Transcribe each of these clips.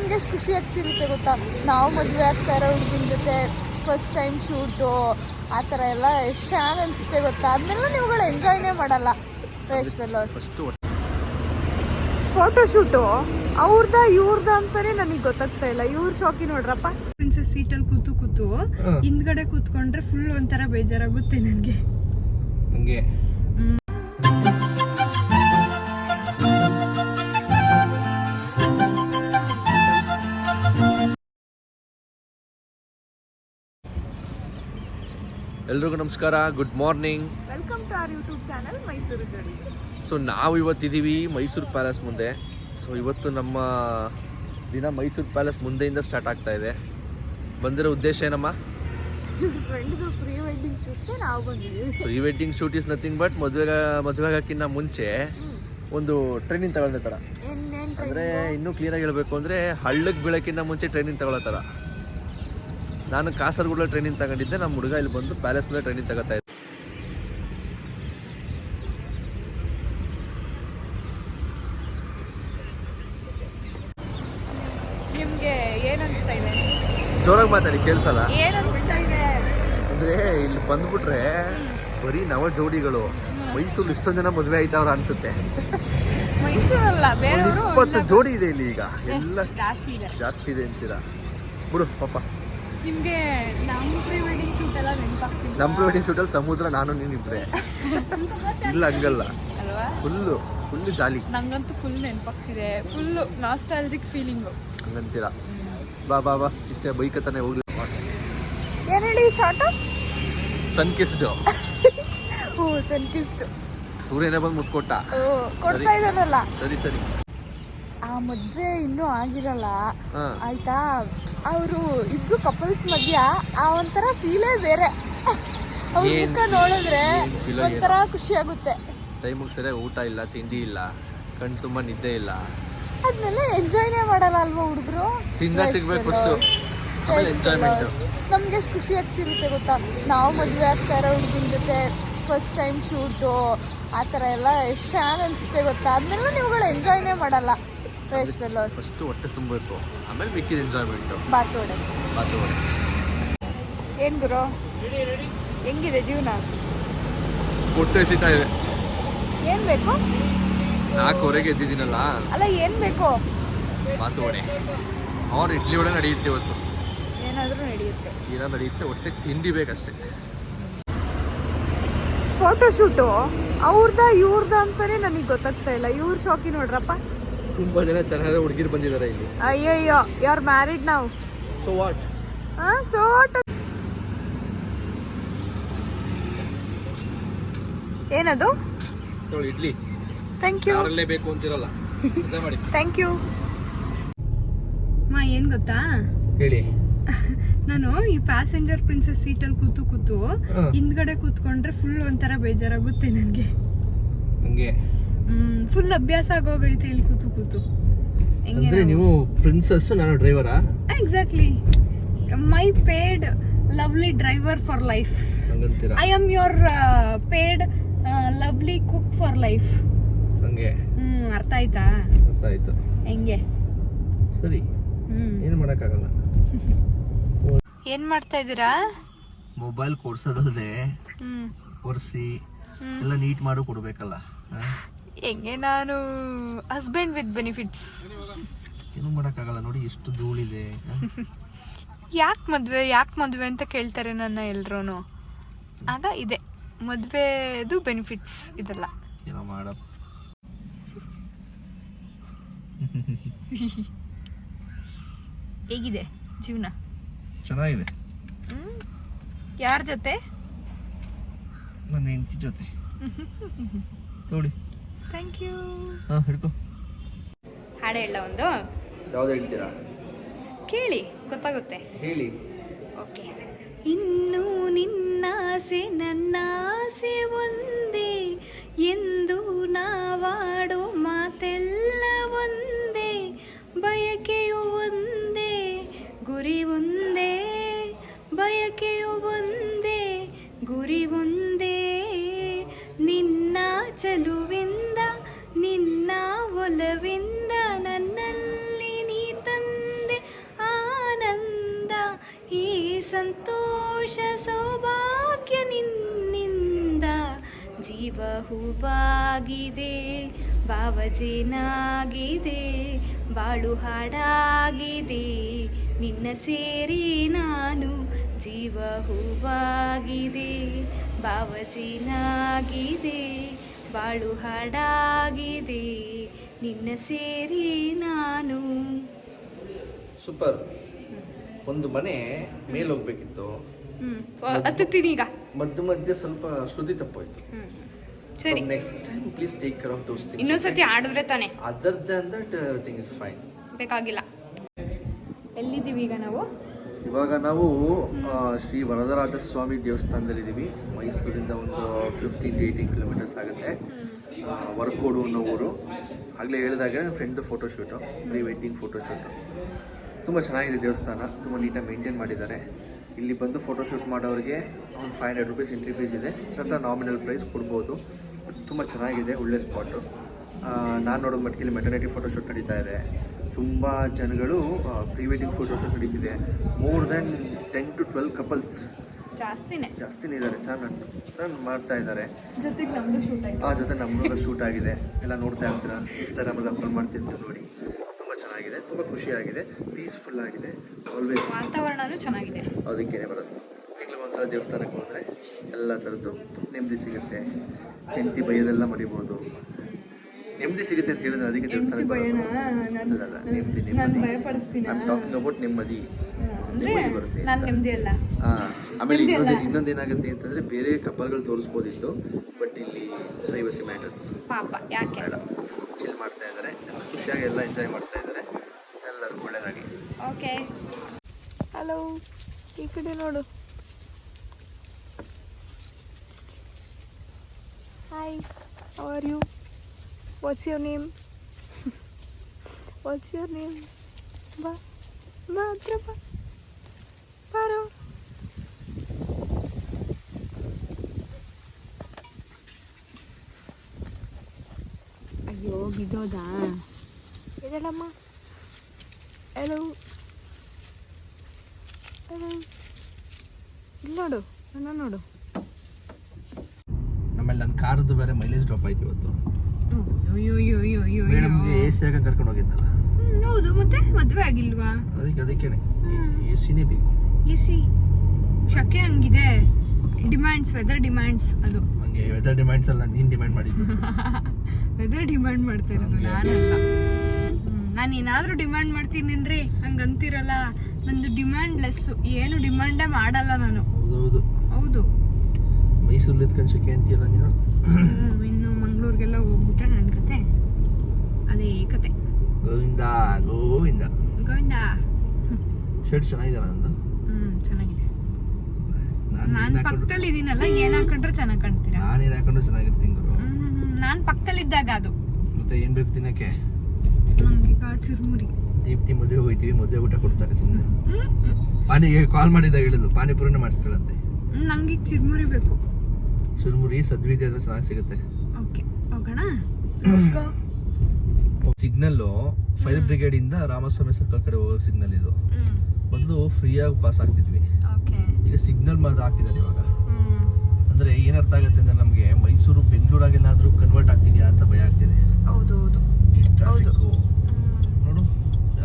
ನಮ್ಗೆ ಎಷ್ಟು ಖುಷಿ ಆಗ್ತಿರುತ್ತೆ ಗೊತ್ತಾ. ನಾವು ಮದುವೆ ಆಗ್ತಾ ಇರೋ ಹುಡುಗಿನ ಜೊತೆ ಫಸ್ಟ್ ಟೈಮ್ ಶೂಟು ಆ ಥರ ಎಲ್ಲ ಎಷ್ಟು ಚೆನ್ನಾಗಿ ಅನಿಸುತ್ತೆ ಗೊತ್ತಾ. ಅದನ್ನೆಲ್ಲ ನೀವುಗಳು ಎಂಜಾಯ್ನೇ ಮಾಡಲ್ಲ. Waste fellows. ಫೋಟೋಶೂಟು ಇವ್ರದ ಅಂತಾನೆ ನನಗೆ ಗೊತ್ತಾಗ್ತಾ ಇಲ್ಲ. ಇವ್ರ ಶಾಕಿ ನೋಡ್ರಪ್ಪ. ಪ್ರಿನ್ಸಸ್ ಸೀಟಲ್ಲಿ ಕೂತು ಹಿಂದ್ಗಡೆ ಕೂತ್ಕೊಂಡ್ರೆ ಫುಲ್ ಒಂಥರ ಬೇಜಾರಾಗುತ್ತೆ ನನಗೆ. ಹಂಗೆ ಎಲ್ರಿಗೂ ನಮಸ್ಕಾರ, good morning, welcome to our YouTube channel Mysuru ಜೋಡಿ. ಸೊ ನಾವು ಇವತ್ತಿದ್ದೀವಿ ಮೈಸೂರು ಪ್ಯಾಲೇಸ್ ಮುಂದೆ. ಸೊ ಇವತ್ತು ನಮ್ಮ ದಿನ ಮೈಸೂರು ಪ್ಯಾಲೇಸ್ ಮುಂದೆಯಿಂದ ಸ್ಟಾರ್ಟ್ ಆಗ್ತಾ ಇದೆ. ಬಂದಿರೋ ಉದ್ದೇಶ ಏನಮ್ಮ? ಫ್ರೆಂಡ್ದು ಪ್ರೀ ವೆಡ್ಡಿಂಗ್ ಶೂಟ್ಗೆ ನಾವು ಬಂದಿದ್ದೀವಿ. Pre wedding shoot is nothing but ಮದುವೆ ಆಗೋಕ್ಕಿಂತ ಮುಂಚೆ ಒಂದು ಟ್ರೈನಿಂಗ್ ತಗೊಳ್ಳೋ ಥರ. ಅಂದರೆ ಇನ್ನೂ ಕ್ಲಿಯರಾಗಿ ಹೇಳಬೇಕು ಅಂದರೆ ಹಳ್ಳಕ್ಕೆ ಬೀಳೋಕ್ಕಿಂತ ಮುಂಚೆ ಟ್ರೈನಿಂಗ್ ತಗೊಳ್ಳೋ ಥರ. ನಾನು ಕಾಸರಗೋಡಲ್ಲಿ ಟ್ರೈನಿಂಗ್ ತಗೊಂಡಿದ್ದೆ, ನಮ್ಮ ಹುಡುಗ ಇಲ್ಲಿ ಬಂದು ಪ್ಯಾಲೇಸ್ ಮೇಲೆ ಟ್ರೈನಿಂಗ್ ತಗೋತಾ ಇದ್ದೆ. ನಿಮಗೆ ಏನು ಅನಿಸ್ತಾ ಇದೆ? ಜೋರಾಗಿ ಮಾತಾಡಿ, ಕೇಳಿಸಲ್ಲ. ಏನು ಅನಿಸ್ತಾ ಇದೆ ಅಂದರೆ ಇಲ್ಲಿ ಬಂದ್ಬಿಟ್ರೆ ಬರೀ ನವ ಜೋಡಿಗಳು. ಮೈಸೂರು ಇಷ್ಟೊಂದು ಜನ ಮದುವೆ ಆಯ್ತವ್ರ ಅನ್ಸುತ್ತೆ. ಮೈಸೂರಲ್ಲ, ಬೇರೆ 20 ಜೋಡಿ ಇದೆ ಇಲ್ಲಿ ಈಗ. ಎಲ್ಲ ಜಾಸ್ತಿ ಇದೆ ಅಂತೀರಾ? ಬಿಡು ಪಾಪ. ನಿಮಗೆ ನಮ್ಮ ಪ್ರೀ ವೆಡ್ಡಿಂಗ್ ಶೂಟ್ ಎಲ್ಲ ನೆನಪಾಗ್ತಿದೆ? ನಮ್ಮ ಪ್ರೀ ವೆಡ್ಡಿಂಗ್ ಶೂಟಲ್ಲಿ ಸಮುದ್ರ, ನಾನು ನೀನಿಬ್ರೆ. ಇಲ್ಲ ಹಂಗಲ್ಲ, ಅಲ್ವಾ? Full jolly. ನಂಗಂತೂ ಫುಲ್ ನೆನಪಾಗ್ತಿದೆ. Full nostalgic feeling. ಹಂಗಂತೀರಾ? ಬಾ ಶಿಷ್ಯ ಬೈಕತ್ತಾನೆ ಹೋಗ್ಲಿ. ಏನು ಹೇಳಿ ಶಾರ್ಟು? ಸನ್ಕಿಸ್ಡು. ಓ ಸನ್ಕಿಸ್ಡು. ಸೂರ್ಯನೇ ಬಂದು ಮುತ್ಕೊಟ್ಟ. ಕೊಡ್ತಾ ಇದ್ದಾನಲ್ಲ. ಸರಿ. ಆ ಮದುವೆ ಇನ್ನೂ ಆಗಿರಲ್ಲ ಆಯ್ತಾ. ಅವರು ಇಬ್ರು ಕಪಲ್ಸ್ ಮಧ್ಯ ಆ ಒಂಥರ ಫೀಲೇ ಬೇರೆ. ಅವ್ರ ಮುಖ ನೋಡಿದ್ರೆ ಒಂಥರ ಖುಷಿ ಆಗುತ್ತೆ. ಟೈಮಿಗೆ ಸರಿಯಾಗಿ ಊಟ ಇಲ್ಲ, ತಿಂಡಿ ಇಲ್ಲ, ಕಣ್ಣು ತುಂಬ ನಿದ್ದೆ ಇಲ್ಲ. ಅದನ್ನೆಲ್ಲ ಎಂಜಾಯ್ನೇ ಮಾಡಲ್ಲ ಅಲ್ವಾ ಹುಡುಗರು? ತಿನ್ನ ಸಿಗ್ಬೇಕು ಫಸ್ಟು, ಆಮೇಲೆ ಎಂಜಾಯ್ಮೆಂಟ್. ನಮ್ಗೆ ಎಷ್ಟು ಖುಷಿ ಆಗ್ತಿರುತ್ತೆ ಗೊತ್ತಾ. ನಾವು ಮದುವೆ ಆಗ್ತಾ ಇರೋ ಹುಡುಗಿನ ಜೊತೆ ಫಸ್ಟ್ ಟೈಮ್ ಶೂಟು ಆ ಥರ ಎಲ್ಲ ಎಷ್ಟು ಚೆನ್ನಾಗಿ ಅನಿಸುತ್ತೆ ಗೊತ್ತಾ. ಅದನ್ನೆಲ್ಲ ನೀವುಗಳು ಎಂಜಾಯ್ನೇ ಮಾಡಲ್ಲ. Waste fellows. ಫಸ್ಟು ಹೊಟ್ಟೆ ತುಂಬಬೇಕು, ಆಮೇಲೆ ಮಿಕ್ಕಿದ ಎಂಜಾಯ್ಮೆಂಟು. ಬಾತೋಡೆ. ಏನು ಗುರು, ಹೆಂಗಿದೆ ಜೀವನ? ಹೊಟ್ಟೆ ಸಿಗ್ತಾ ಇದೆ. ಏನು ಬೇಕು? 4:15 ಎದ್ದಿದ್ದೀನಲ್ಲ. ಅಲ್ಲ ಏನು ಬೇಕು? ಬಾತು ವಡೆ ಅವ್ರು ಇಡ್ಲಿ ವಡೆ ನಡೆಯುತ್ತೆ ಇವತ್ತು. ಏನಾದರೂ ನಡೆಯುತ್ತೆ, ಹೊಟ್ಟೆ ತಿಂಡಿ ಬೇಕಷ್ಟೇ. ಫೋಟೋಶೂಟು ಇವ್ರದ ಅಂತಾನೆ ನನಗೆ ಗೊತ್ತಾಗ್ತಾ ಇಲ್ಲ. ಇವ್ರ ಶಾಕಿ ನೋಡ್ರಪ್ಪ. ತುಂಬಾ ಜನ ಚೆನ್ನಾಗಿ ಹುಡುಗಿರು ಬಂದಿದ್ದಾರೆ ಇಲ್ಲಿ. ಅಯ್ಯಯ್ಯೋ, you are married now. So what? ಏನದು? ಇಡ್ಲಿ. Thank you. ಯಾರಲ್ಲೇ ಬೇಕು ಅಂತಿರಲ್ಲ. ಮಾಡಿ. Thank you. ಏನು ಗೊತ್ತಾ, ಹೇಳಿ. ನಾನು ಈ ಪ್ಯಾಸೆಂಜರ್ ಪ್ರಿನ್ಸಸ್ ಸೀಟಲ್ಲಿ ಕೂತು ಹಿಂದ್ಗಡೆ ಕೂತ್ಕೊಂಡ್ರೆ ಫುಲ್ ಒಂಥರ ಬೇಜಾರಾಗುತ್ತೆ ನನಗೆ. ಹಂಗೆ ಫುಲ್ ಅಭ್ಯಾಸ ಆಗೋಗೈತೆ ಇಲ್ಲಿ ಕೂತು. ಅಂದ್ರೆ ನೀವು ಪ್ರಿನ್ಸಸ್, ನಾನು ಡ್ರೈವರಾ? Exactly. My paid lovely driver for life. I am your paid lovely cook for life. ಹಂಗೆ. ಅರ್ಥ ಆಯ್ತಾ? ಅರ್ಥ ಆಯ್ತು. ಹೆಂಗೆ? ಸರಿ, ಏನು ಮಾಡೋಕ್ಕಾಗಲ್ಲ. ಏನ್ ಮಾಡ್ತಾ ಇದ್ದೀರಾ? ಮೊಬೈಲ್ ಕೊಡ್ಸೋದಲ್ಲದೆ ಒರೆಸಿ ಎಲ್ಲ ನೀಟ್ ಮಾಡಿ ಕೊಡ್ಬೇಕಲ್ಲ. ಹೆಂಗೆ ನಾನು ಹಸ್ಬೆಂಡ್ ವಿತ್ ಬೆನಿಫಿಟ್ಸ್. ಏನು ಮಾಡೋಕ್ಕಾಗಲ್ಲ. ನೋಡಿ ಎಷ್ಟು ಧೂಳಿದೆ. ಯಾಕೆ ಮದುವೆ ಅಂತ ಕೇಳ್ತಾರೆ ನನ್ನ ಎಲ್ರೂ. ಆಗ ಇದೆ ಮದುವೆದು ಬೆನಿಫಿಟ್ಸ್ ಇದೆಲ್ಲ. ಏನೋ ಮಾಡ. ಹೇಗಿದೆ ಜೀವನ? ಚೆನ್ನಾಗಿದೆ. ಯಾರ ಜೊತೆ? ನನ್ನ ಹೆಂಡತಿ ಜೊತೆ. ನೋಡಿ. Thank you. ಹಿಡ್ಕೊ. ಹಾಡು ಹೇಳ ಒಂದು. ಯಾವ್ದು ಹೇಳ್ತೀರಾ? ಕೇಳಿ, ಗೊತ್ತಾಗುತ್ತೆ. ಹೇಳಿ. ಓಕೆ. ಇನ್ನು ನಿನ್ನಾಸೆ ನನ್ನಾಸೆ ಒಂದೇ ಎಂದು ನಾವಾಡೋ ಮಾತೆಲ್ಲ ಒಂದೇ, ಬಯಕೆಯು ಒಂದೇ, ಗುರಿ ಒಂದೇ, ಬಯಕೆಯು ಒಂದೇ, ಗುರಿ ಒಂದೇ. ನಿನ್ನ ಚಲುವಿಂದ, ನಿನ್ನ ಒಲವಿಂದ ನನ್ನಲ್ಲಿ ನೀ ತಂದ ಪುರುಷ ಸೌಭಾಗ್ಯ ನಿನ್ನಿಂದ ಜೀವ ಹೂವಾಗಿದೆ ಭಾವಜೇನಾಗಿದೆ ಬಾಳು ಹಾಡಾಗಿದೆ ನಿನ್ನ ಸೇರಿ ನಾನು ಜೀವ ಹೂವಾಗಿದೆ ಭಾವಜೇನಾಗಿದೆ ಬಾಳು ಹಾಡಾಗಿದೆ ನಿನ್ನ ಸೇರಿ ನಾನು. ಸೂಪರ್. ಒಂದು ಮನೆ ಮೇಲೆ ಹೋಗ್ಬೇಕಿತ್ತು, ಹತ್ತುತ್ತೀನಿ ಈಗ. ಮಧ್ಯ ಸ್ವಲ್ಪ ಶ್ರುತಿ ತಪ್ಪೋಯ್ತು. ಸರಿ, next time please take care of those things. ಇನ್ನೊಂದ್ಸತಿ ಆಡಿದ್ರೆ ತಾನೆ. Other than that thing is fine. ಬೇಕಾಗಿಲ್ಲ. ಎಲ್ಲಿದ್ದೀವಿ ಈಗ ನಾವು? ಇವಾಗ ನಾವು ಶ್ರೀ ವರದರಾಜಸ್ವಾಮಿ ದೇವಸ್ಥಾನದಲ್ಲಿದ್ದೀವಿ. ಮೈಸೂರಿಂದ ಒಂದು 15 to 18 ಕಿಲೋಮೀಟರ್ಸ್ ಆಗುತ್ತೆ. ವರ್ಕೋಡು ಅನ್ನೋ ಊರು. ಆಗಲೇ ಹೇಳಿದಾಗ ನನ್ನ ಫ್ರೆಂಡ್ದು ಫೋಟೋಶೂಟು, ಪ್ರೀ ವೆಡ್ಡಿಂಗ್ ಫೋಟೋಶೂಟು. ತುಂಬ ಚೆನ್ನಾಗಿದೆ ದೇವಸ್ಥಾನ, ತುಂಬ ನೀಟಾಗಿ ಮೇಂಟೈನ್ ಮಾಡಿದ್ದಾರೆ. ಇಲ್ಲಿ ಬಂದು ಫೋಟೋಶೂಟ್ ಮಾಡೋರಿಗೆ ಒಂದು 500 rupees ಎಂಟ್ರಿ ಫೀಸ್ ಇದೆ. ಅಥವಾ ನಾಮಿನಲ್ ಪ್ರೈಸ್ ಕೊಡ್ಬೋದು. ತುಂಬ ಚೆನ್ನಾಗಿದೆ, ಒಳ್ಳೆ ಸ್ಪಾಟು. ನಾನು ನೋಡೋದು ಮಟ್ಟಿಗೆ ಮೆಟರ್ನಿಟಿ ಫೋಟೋಶೂಟ್ ನಡೀತಾ ಇದೆ. ತುಂಬ ಜನಗಳು ಪ್ರೀ ವೆಡ್ಡಿಂಗ್ ಫೋಟೋಶೂಟ್ ನಡೀತಿದೆ. ಮೋರ್ ದೆನ್ 10 to 12 ಕಪಲ್ಸ್ ಜಾಸ್ತಿನೇ ಇದ್ದಾರೆ. ಚೆನ್ನಾಗಿ ಮಾಡ್ತಾ ಇದ್ದಾರೆ. ಜೊತೆಗೆ ನಮ್ಮದು ಶೂಟ್ ಆಯಿತು. ಜೊತೆ ನಮ್ಮದು ಶೂಟ್ ಆಗಿದೆ. ಎಲ್ಲ ನೋಡ್ತಾ ಇರ್ತೀರ, ಇನ್ಸ್ಟಾಗ್ರಾಮಲ್ಲಿ ಅಪ್ಲೋಡ್ ಮಾಡ್ತಿರ್ತೀವಿ ನೋಡಿ. ತುಂಬ ಚೆನ್ನಾಗಿದೆ, ತುಂಬ ಖುಷಿಯಾಗಿದೆ, ಪೀಸ್ಫುಲ್ ಆಗಿದೆ. ಆಲ್ವೇಸ್ ವಾತಾವರಣನೂ ಚೆನ್ನಾಗಿದೆ. ಅದಕ್ಕೇನೆ ಬರೋದು. ತಿಂಗಳಿಗೆ ಒಂದ್ಸಲ ದೇವಸ್ಥಾನಕ್ಕೆ ಹೋದರೆ ಎಲ್ಲ ಥರದ್ದು ನೆಮ್ಮದಿ ಸಿಗುತ್ತೆ. ಹೆಂಡತಿ ಭಯದೆಲ್ಲ ಮರಿಬೋದು. ನೆಮ್ಮದಿ ಸಿಗುತ್ತೆ ಅಂತ ಹೇಳಿದ್ರೆ ಅದಕ್ಕೆ ದೇವಸ್ಥಾನಕ್ಕೆ ಬರೋದು. ನೆಮ್ಮದಿ ಟಾಕಿಂಗ್ ಅಬೌಟ್ ನೆಮ್ಮದಿ ಬರುತ್ತೆ. ಆಮೇಲೆ ಇನ್ನೊಂದೇನಾಗುತ್ತೆ ಅಂತಂದ್ರೆ ಬೇರೆ ಕಪಲ್ಗಳು ತೋರಿಸ್ಬೋದಿತ್ತು, ಬಟ್ ಇಲ್ಲಿ ಪ್ರೈವಸಿ ಮ್ಯಾಟರ್ಸ್. ಬೇಡ, ಚಿಲ್ ಮಾಡ್ತಾ ಇದ್ದಾರೆ, ಖುಷಿಯಾಗಿ ಎಲ್ಲ ಎಂಜಾಯ್ ಮಾಡ್ತಾ ಇದ್ದಾರೆ. ಎಲ್ಲರೂ ಒಳ್ಳೆಯದಾಗಿ. ಓಕೆ, ಹಲೋ, ಈ ಕಡೆ ನೋಡು. Hi, how are you? What's your name? What's your name? ಬಾ ಬಾ ಹತ್ರ ಬಾ, ಬಾರೋ. ಅಯ್ಯೋ ಬಿದ್ದೋದಾ? ಇದೆಲ್ಲಮ್ಮ. ಹಲೋ ಹಲೋ, ಇಲ್ಲಿ ನೋಡು, ನನ್ನ ನೋಡು. ಆಮೇಲೆ ನನ್ನ ಕಾರ್ದು ಬೇರೆ ಮೈಲೇಜ್ ಡ್ರಾಪ್ ಆಯ್ತು ಇವತ್ತು. ಮೇಡಮ್ಗೆ ಎ ಸಿ ಹಾಕಿ ಕರ್ಕೊಂಡು ಹೋಗಿದ್ದಲ್ಲ. ಹೌದು, ಮತ್ತೆ ಮದುವೆ ಆಗಿಲ್ವಾ? ಅದಕ್ಕೇನೆ ಎ ಸಿನೇ ಬೇಕು. ಎ ಸಿ ಶಕೆ ಹಂಗಿದೆ. Demands, weather demands. ಅದು ಹಂಗೆ ವೆದರ್ ಡಿಮ್ಯಾಂಡ್ಸ್ ಅಲ್ಲ, ನೀನು ಡಿಮ್ಯಾಂಡ್ ಮಾಡಿದ್ದು. ವೆದರ್ ಡಿಮ್ಯಾಂಡ್ ಮಾಡ್ತಾ ಇರೋದು ನಾನಲ್ಲ. ನಾನು ಏನಾದರೂ ಡಿಮ್ಯಾಂಡ್ ಮಾಡ್ತೀನಿ ಅಂದ್ರೆ ಹಂಗೆ ಅಂತಿರಲ್ಲ. ನಂದು ಡಿಮ್ಯಾಂಡ್ ಲೆಸ್, ಏನು ಡಿಮ್ಯಾಂಡೇ ಮಾಡಲ್ಲ ನಾನು. ಹೌದು ಹೌದು. ಮೈಸೂರಲ್ಲಿ ಇದ್ಕೊಂಡು ಶಕೆ ಅಂತೀಯಲ್ಲ ನೀನು. ಇನ್ನು ಮಂಗಳೂರಿಗೆಲ್ಲ ಹೋಗ್ಬಿಟ್ರೆ ನನ್ನ ಕತೆ ಅದೇ ಕತೆ. ಗೋವಿಂದ ಗೋವಿಂದ ಗೋವಿಂದ. ಶರ್ಟ್ ಚೆನ್ನಾಗಿದೆ ನಂದು. ಚೆನ್ನಾಗಿದೆ. ನಾನು ಪಕ್ಕದಲ್ಲಿ ಇದೀನಲ್ಲ, ಏನ್ ಹಾಕೊಂಡ್ರೆ ಚೆನ್ನಾಗಿ ಕಾಣ್ತೀರಾ? ನಾನೇನು ಹಾಕೊಂಡ್ರೆ ಚೆನ್ನಾಗಿರ್ತೀನಿ ಗುರು. ನಾನು ಪಕ್ಕದಲ್ಲಿದ್ದಾಗ ಅದು. ಮತ್ತೆ ಏನ್ ಬೇಕು ತಿನ್ನಕ್ಕೆ? ನಂಗೀಗ ಚುರುಮುರಿ. ದೀಪ್ತಿ ಮದುವೆ ಹೋಗ್ತೀವಿ, ಮದುವೆ ಊಟ ಕೊಡ್ತಾರೆ ಸುಮ್ಮನೆ. ಪಾನಿ ಕಾಲ್ ಮಾಡಿದಾಗ ಹೇಳಿದ್ಲು ಪಾನಿಪುರಿನ ಮಾಡಿಸ್ತಾಳಂತೆ. ನಂಗೀಗ ಚಿರುಮುರಿ ಬೇಕು. ಚುರುಮುರಿ ಸದ್ವಿದೆ ಅಂದ್ರೆ ಚೆನ್ನಾಗಿ ಸಿಗುತ್ತೆ. ಓಕೆ, ಹೋಗೋಣ. ಸಿಗ್ನಲ್ ಫೈರ್ ಬ್ರಿಗೇಡ್ ಇಂದ ರಾಮಸ್ವಾಮಿ ಸರ್ಕಲ್ ಕಡೆ ಹೋಗೋ ಸಿಗ್ನಲ್ ಇದು. ಮೊದಲು ಫ್ರೀಯಾಗಿ ಪಾಸ್ ಆಗ್ತಿದ್ವಿ, ಈಗ ಸಿಗ್ನಲ್ ಹಾಕಿದ್ದಾರೆ ಇವಾಗ. ಅಂದ್ರೆ ಏನರ್ಥ ಆಗುತ್ತೆ ಅಂದ್ರೆ ನಮ್ಗೆ ಮೈಸೂರು ಬೆಂಗಳೂರಾಗ ಏನಾದ್ರೂ ಕನ್ವರ್ಟ್ ಆಗ್ತಿದ್ಯಾ ಅಂತ ಭಯ ಆಗ್ತಿದೆ. ಹೌದು ಹೌದು ಟ್ರಾಫಿಕ್ ನೋಡು,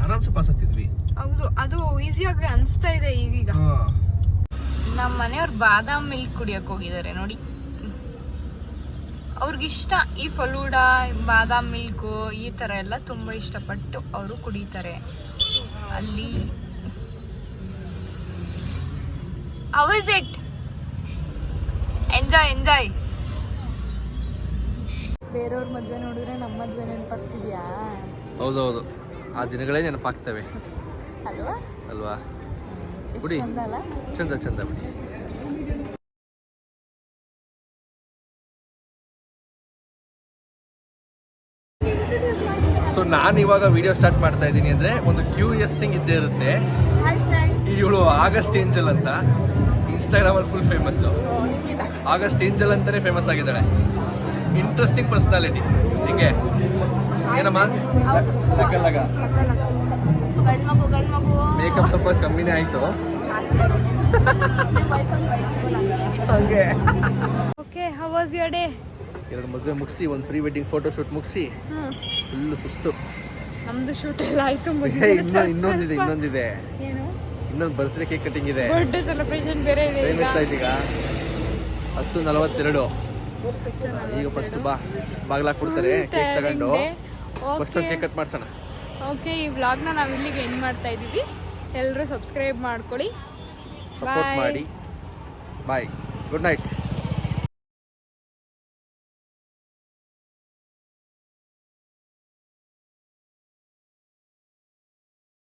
ಆರಾಮ್ಸೆ ಪಾಸ್ ಆಗ್ತಿದ್ವಿ. ಹೌದು, ಅದು ಈಸಿಯಾಗಿ ಅನಿಸ್ತಾ ಇದೆ ಈಗೀಗ. ನಮ್ಮ ಮನೆಯವ್ರು ಬಾದಾಮ್ ಮಿಲ್ಕ್ ಕುಡಿಯಕ್ ಹೋಗಿದ್ದಾರೆ ನೋಡಿ. ಅವ್ರಿಗಿಷ್ಟ ಈ ಫಲೂಡಾ, ಬಾದಾಮ್ ಮಿಲ್ಕು, ಈ ತರ ಎಲ್ಲ ತುಂಬಾ ಇಷ್ಟಪಟ್ಟು ಅವರು ಕುಡಿತಾರೆ. ಅಲ್ಲಿ how is it? Enjoy enjoy. ಬೇರೆಯವ್ರ ಮದ್ವೆ ನೋಡಿದ್ರೆ ನಮ್ಮ ಮದ್ವೆ ನೆನಪಾಗ್ತಿದ್ಯಾ? ಹೌದೌದು, ಆ ದಿನಗಳೇ ನೆನಪಾಗ್ತವೆ ಅಲ್ವಾ? ಅಲ್ವಾ? ಬಿಡಿ, ಚಂದ ಅಲ್ಲ? ಚಂದ ಚಂದ ಬಿಡಿ. ಸೊ ನಾನು ಇವಾಗ ವಿಡಿಯೋ ಸ್ಟಾರ್ಟ್ ಮಾಡ್ತಾ ಇದ್ದೀನಿ ಅಂದರೆ ಒಂದು ಕ್ಯೂರಿಯಸ್ ಥಿಂಗ್ ಇದ್ದೇ ಇರುತ್ತೆ. ಇವಳು ಆಗಸ್ಟ್ ಏಂಜಲ್ ಅಂತ ಇನ್ಸ್ಟಾಗ್ರಾಮಲ್ಲಿ ಫುಲ್ ಫೇಮಸ್ಸು. ಆಗಸ್ಟ್ ಏಂಜಲ್ ಅಂತಲೇ ಫೇಮಸ್ ಆಗಿದ್ದಾಳೆ. Interesting personality. ಹಿಂಗೆ ಏನಮ್ಮ ಲಗ ಮೇಕಪ್ ಸ್ವಲ್ಪ ಕಮ್ಮಿನೇ ಆಯಿತು. ಹಂಗೆ okay, how was your day? 2 ಮದುವೆ ಮುಗಿಸಿ, ಒಂದು ಪ್ರೀ ವೆಡ್ಡಿಂಗ್ ಫೋಟೋ ಶೂಟ್ ಮುಗಿಸಿ ಫುಲ್ ಸುಸ್ತು. ನಮ್ದು ಶೂಟ್ ಎಲ್ಲ ಆಯ್ತು. ಇನ್ನೊಂದಿದೆ, ಏನು? ಇನ್ನೊಂದು ಬರ್ತ್ಡೇ ಕೇಕ್ ಕಟಿಂಗ್ ಇದೆ. ಬರ್ತ್ಡೇ ಸೆಲೆಬ್ರೇಷನ್ ಬೇರೆ ಇದೆ. ಟೈಮ್ ಎಷ್ಟಾಯ್ತು ಈಗ? 10:42. ಈಗ ಫಸ್ಟ್ ಬಾಗ್ಲಾಕ್ಬಿಡ್ತಾರೆ, ಕೇಕ್ ತಗೊಂಡು ಫಸ್ಟ್ ಕೇಕ್ ಕಟ್ ಮಾಡ್ಸೋಣ. ಓಕೆ, ಈ ವ್ಲಾಗ್ನ ನಾವು ಇಲ್ಲಿಗೆ ಎಂಡ್ ಮಾಡ್ತಾ ಇದ್ದೀವಿ. ಎಲ್ಲರೂ ಸಬ್ಸ್ಕ್ರೈಬ್ ಮಾಡ್ಕೊಳ್ಳಿ, ಸಪೋರ್ಟ್ ಮಾಡಿ. ಬಾಯ್, ಗುಡ್ ನೈಟ್.